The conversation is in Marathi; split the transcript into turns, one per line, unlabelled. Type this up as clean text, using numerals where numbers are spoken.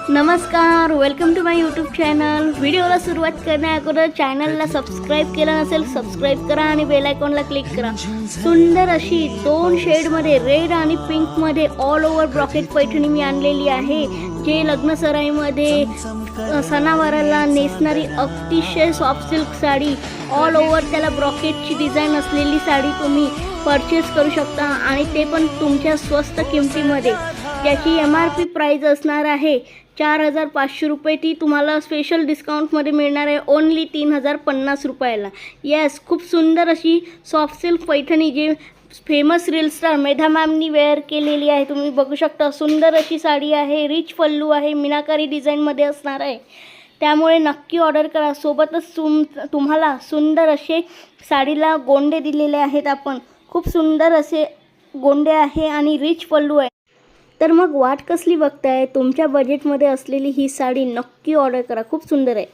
नमस्कार, welcome to my YouTube channel. व्हिडिओला सुरुवात करण्याअगोदर चॅनलला सबस्क्राईब केलं नसेल सबस्क्राईब करा आणि बेल आयकॉनला क्लिक करा। सुंदर अशी दोन शेडमध्ये रेड आणि पिंकमध्ये ऑल ओव्हर ब्रॉकेट पैठणी मी आणलेली आहे, जे लग्न सराईमध्ये सणावाराला नेसणारी अतिशय soft silk sari, all over त्याला ब्रॉकेटची डिझाईन असलेली साडी तुम्ही परचेस करू शकता आणि ते पण तुमच्या स्वस्त किमतीमध्ये। ज्याची MRP प्राइस असणार आहे 4,500 रुपये, ती तुम्हाला स्पेशल डिस्काउंटमध्ये मिळणार आहे ओनली 3,050 रुपयाला। येस, खूप सुंदर अशी सॉफ्ट सिल्क पैठणी जी फेमस रील स्टार मेधा मॅमनी वेअर केलेली आहे, तुम्ही बघू शकता। सुंदर अशी साडी आहे, रिच पल्लू आहे, मीनाकारी डिझाईनमध्ये असणार आहे, त्यामुळे नक्की ऑर्डर करा। सोबतच तुम्हाला सुंदर असे साडीला गोंडे दिलेले आहेत, आपण खूप सुंदर असे गोंडे आहे आणि रिच पल्लू आहे। तर मग वाट कसली बघताय, तुमच्या बजेटमध्ये असलेली ही साडी नक्की ऑर्डर करा, खूप सुंदर आहे।